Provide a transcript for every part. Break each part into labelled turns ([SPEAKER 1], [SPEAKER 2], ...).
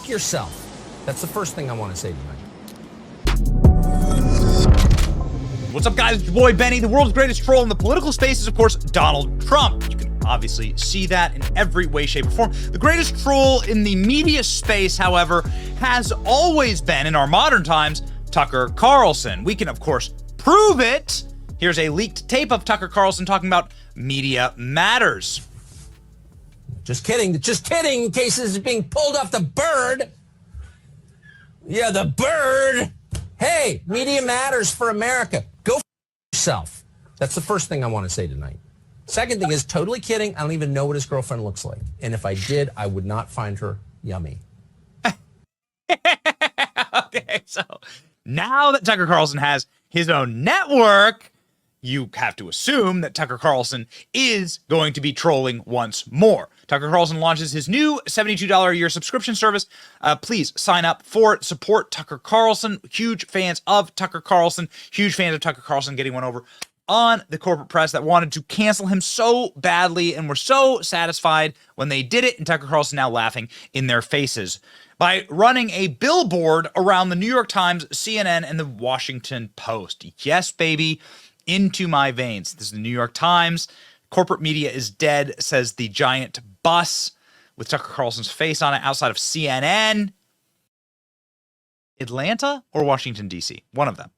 [SPEAKER 1] yourself. That's the first thing I want to say tonight.
[SPEAKER 2] What's up, guys? It's your boy Benny. The world's greatest troll in the political space is, of course, Donald Trump. You can obviously see that in every way, shape, or form. The greatest troll in the media space, however, has always been, in our modern times, Tucker Carlson. We can, of course, prove it. Here's a leaked tape of Tucker Carlson talking about media matters.
[SPEAKER 1] Just kidding, in case this is being pulled off the bird. Yeah, the bird. Hey, media matters for America. Go f yourself. That's the first thing I want to say tonight. Second thing is, totally kidding, I don't even know what his girlfriend looks like. And if I did, I would not find her yummy.
[SPEAKER 2] Okay, so now that Tucker Carlson has his own network, you have to assume that Tucker Carlson is going to be trolling once more. Tucker Carlson launches his new $72 a year subscription service. Please sign up for it. Support Tucker Carlson. Huge fans of Tucker Carlson. Huge fans of Tucker Carlson getting one over on the corporate press that wanted to cancel him so badly and were so satisfied when they did it. And Tucker Carlson now laughing in their faces by running a billboard around the New York Times, CNN, and the Washington Post. Yes, baby. Into my veins. This is the New York Times. Corporate media is dead, says the giant bus with Tucker Carlson's face on it outside of CNN. Atlanta or Washington, D.C.? One of them.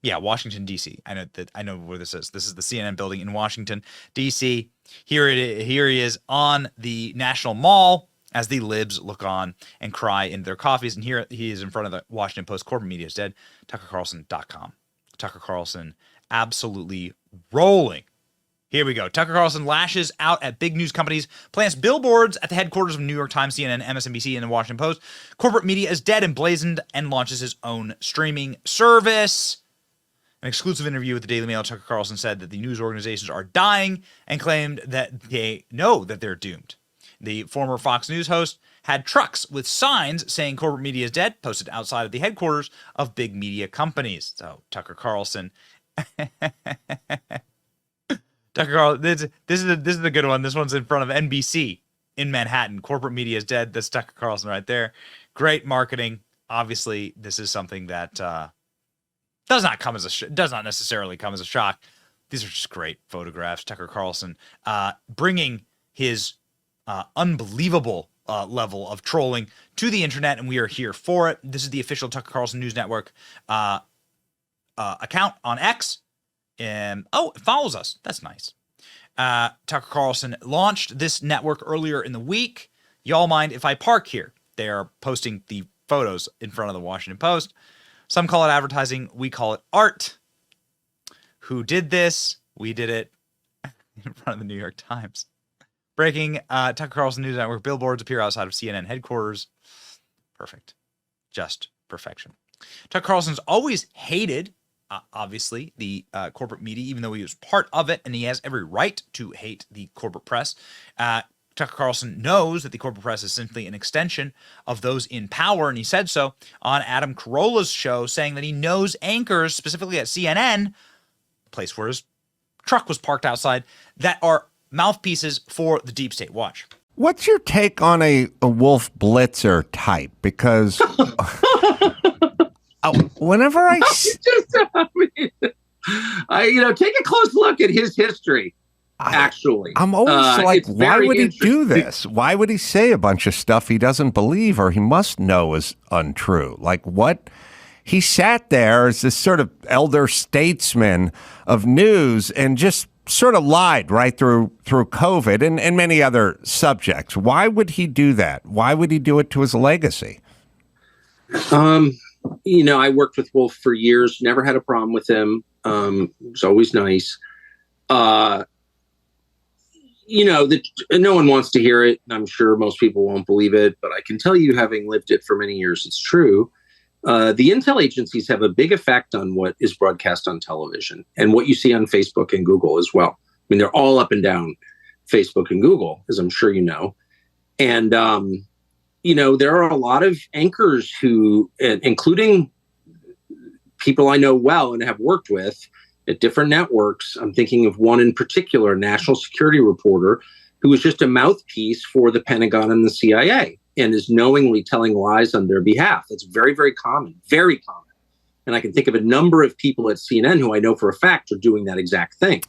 [SPEAKER 2] Yeah, Washington, D.C. I know where this is. This is the CNN building in Washington, D.C. Here he is on the National Mall as the libs look on and cry into their coffees. And here he is in front of the Washington Post. Corporate media is dead. TuckerCarlson.com. Tucker Carlson absolutely rolling. Here we go. Tucker Carlson lashes out at big news companies, plants billboards at the headquarters of New York Times, CNN, MSNBC, and the Washington Post. Corporate media is dead, emblazoned, and launches his own streaming service. An exclusive interview with the Daily Mail, Tucker Carlson said that the news organizations are dying and claimed that they know that they're doomed. The former Fox News host had trucks with signs saying corporate media is dead, posted outside of the headquarters of big media companies. So Tucker Carlson... Tucker Carlson, this is a good one. This one's in front of NBC in Manhattan. Corporate media is dead. That's Tucker Carlson right there. Great marketing. Obviously, this is something that does not necessarily come as a shock. These are just great photographs. Tucker Carlson bringing his unbelievable level of trolling to the internet, and we are here for it. This is the official Tucker Carlson News Network account on X. It follows us. That's nice. Tucker Carlson launched this network earlier in the week. Y'all mind if I park here? They are posting the photos in front of the Washington Post. Some call it advertising. We call it art. Who did this? We did it in front of the New York Times. Breaking, Tucker Carlson News Network billboards appear outside of CNN headquarters. Perfect. Just perfection. Tucker Carlson's always hated, obviously, the corporate media, even though he was part of it, and he has every right to hate the corporate press. Tucker Carlson knows that the corporate press is simply an extension of those in power, and he said so on Adam Carolla's show, saying that he knows anchors, specifically at CNN, the place where his truck was parked outside, that are mouthpieces for the deep state. Watch.
[SPEAKER 3] What's your take on a Wolf Blitzer type? Because whenever I
[SPEAKER 4] take a close look at his history. Actually,
[SPEAKER 3] I'm always like, why would he do this? Why would he say a bunch of stuff he doesn't believe or he must know is untrue? Like, what? He sat there as this sort of elder statesman of news and just sort of lied right through COVID and many other subjects. Why would he do that? Why would he do it to his legacy?
[SPEAKER 4] I worked with Wolf for years, never had a problem with him. It was always nice. No one wants to hear it. I'm sure most people won't believe it, but I can tell you, having lived it for many years, it's true. The intel agencies have a big effect on what is broadcast on television and what you see on Facebook and Google as well. I mean, they're all up and down Facebook and Google, as I'm sure you know. And, there are a lot of anchors who, including people I know well and have worked with at different networks. I'm thinking of one in particular, a national security reporter, who was just a mouthpiece for the Pentagon and the CIA. and is knowingly telling lies on their behalf. That's very, very common, very common. And I can think of a number of people at CNN who I know for a fact are doing that exact thing.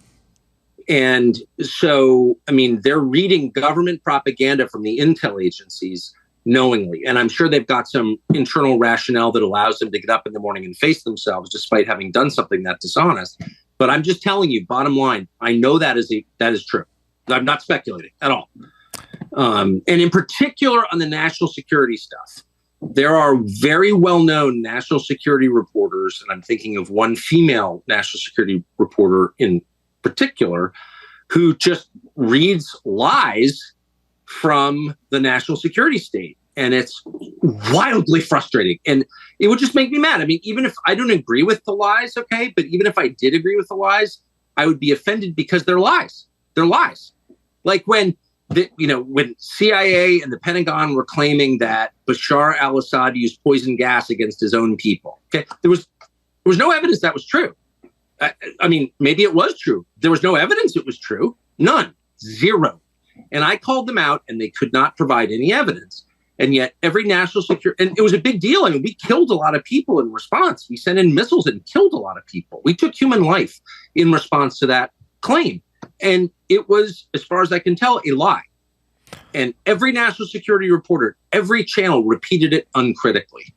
[SPEAKER 4] And so, I mean, they're reading government propaganda from the intel agencies knowingly. And I'm sure they've got some internal rationale that allows them to get up in the morning and face themselves despite having done something that dishonest. But I'm just telling you, bottom line, I know that is true. I'm not speculating at all. And in particular on the national security stuff, there are very well-known national security reporters, and I'm thinking of one female national security reporter in particular, who just reads lies from the national security state. And it's wildly frustrating. And it would just make me mad. I mean, even if I don't agree with the lies, okay, but even if I did agree with the lies, I would be offended because they're lies. They're lies. Like when CIA and the Pentagon were claiming that Bashar al-Assad used poison gas against his own people. Okay, there was no evidence that was true. I mean, maybe it was true. There was no evidence it was true. None. Zero. And I called them out, and they could not provide any evidence. And yet, every national security, and it was a big deal. I mean, we killed a lot of people in response. We sent in missiles and killed a lot of people. We took human life in response to that claim. And it was, as far as I can tell, a lie. And every national security reporter, every channel repeated it uncritically.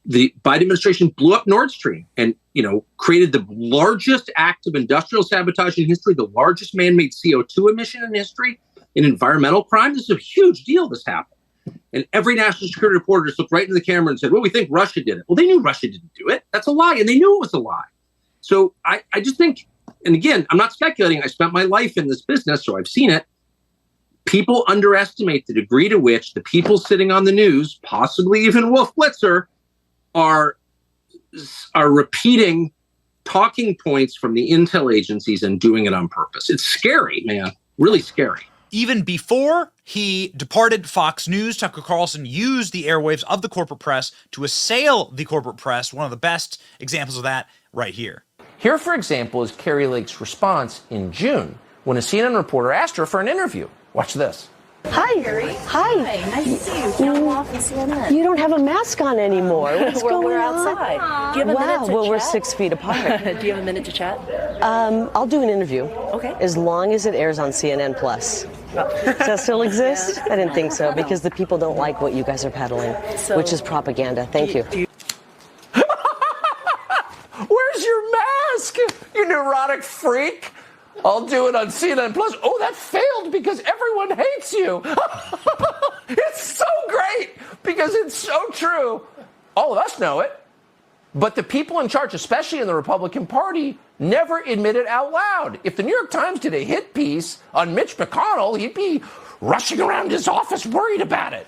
[SPEAKER 4] The Biden administration blew up Nord Stream and, created the largest act of industrial sabotage in history, the largest man-made CO2 emission in history, an environmental crime. This is a huge deal. This happened. And every national security reporter just looked right into the camera and said, well, we think Russia did it. Well, they knew Russia didn't do it. That's a lie. And they knew it was a lie. So I just think, and again, I'm not speculating. I spent my life in this business, so I've seen it. People underestimate the degree to which the people sitting on the news, possibly even Wolf Blitzer, are repeating talking points from the intel agencies and doing it on purpose. It's scary, man. Really scary.
[SPEAKER 2] Even before he departed Fox News, Tucker Carlson used the airwaves of the corporate press to assail the corporate press. One of the best examples of that right here.
[SPEAKER 1] Here, for example, is Kari Lake's response in June when a CNN reporter asked her for an interview. Watch this.
[SPEAKER 5] Hi. Kari. Hi.
[SPEAKER 6] Nice to see you. Film off in CNN.
[SPEAKER 5] You don't have a mask on anymore. What's going
[SPEAKER 6] we're
[SPEAKER 5] on?
[SPEAKER 6] outside. Do you have a minute to
[SPEAKER 5] well,
[SPEAKER 6] chat?
[SPEAKER 5] we're 6 feet apart.
[SPEAKER 6] Do you have a minute to chat?
[SPEAKER 5] I'll do an interview.
[SPEAKER 6] Okay.
[SPEAKER 5] As long as it airs on CNN Plus. Does that still exist? I didn't think so, because the people don't like what you guys are peddling, which is propaganda. Thank you.
[SPEAKER 1] Where's your mask, you neurotic freak? I'll do it on CNN Plus. Oh, that failed because everyone hates you. It's so great because it's so true. All of us know it. But the people in charge, especially in the Republican Party, never admit it out loud. If the New York Times did a hit piece on Mitch McConnell, he'd be rushing around his office worried about it.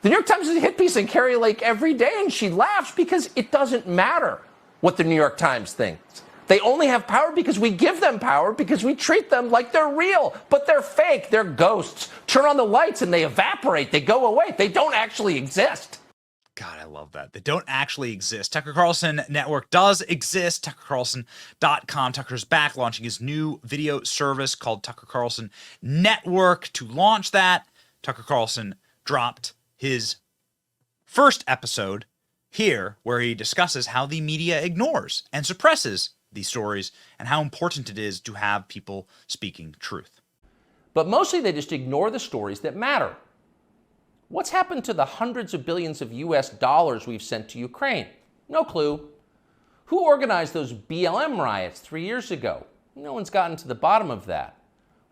[SPEAKER 1] The New York Times did a hit piece on Kari Lake every day, and she laughs because it doesn't matter what the New York Times thinks. They only have power because we give them power, because we treat them like they're real, but they're fake. They're ghosts. Turn on the lights and they evaporate. They go away. They don't actually exist.
[SPEAKER 2] God, I love that. They don't actually exist. Tucker Carlson Network does exist. TuckerCarlson.com. Tucker's back, launching his new video service called Tucker Carlson Network. To launch that, Tucker Carlson dropped his first episode here, where he discusses how the media ignores and suppresses these stories and how important it is to have people speaking truth.
[SPEAKER 1] But mostly they just ignore the stories that matter. What's happened to the hundreds of billions of US dollars we've sent to Ukraine? No clue. Who organized those BLM riots 3 years ago? No one's gotten to the bottom of that.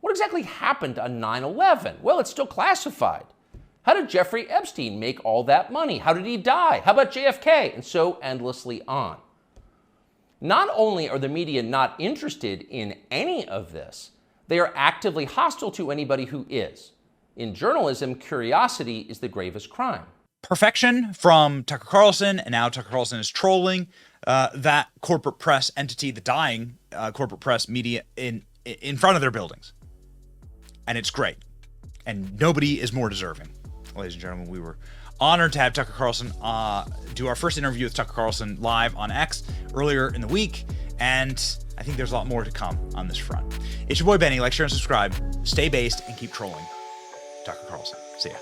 [SPEAKER 1] What exactly happened on 9/11? Well, it's still classified. How did Jeffrey Epstein make all that money? How did he die? How about JFK? And so endlessly on. Not only are the media not interested in any of this, they are actively hostile to anybody who is. In journalism, curiosity is the gravest crime.
[SPEAKER 2] Perfection from Tucker Carlson, and now Tucker Carlson is trolling that corporate press entity, the dying corporate press media in front of their buildings. And it's great. And nobody is more deserving. Ladies and gentlemen, we were honored to have Tucker Carlson do our first interview with Tucker Carlson live on X earlier in the week, and I think there's a lot more to come on this front. It's your boy Benny. Like, share, and subscribe. Stay based and keep trolling Tucker Carlson. See ya.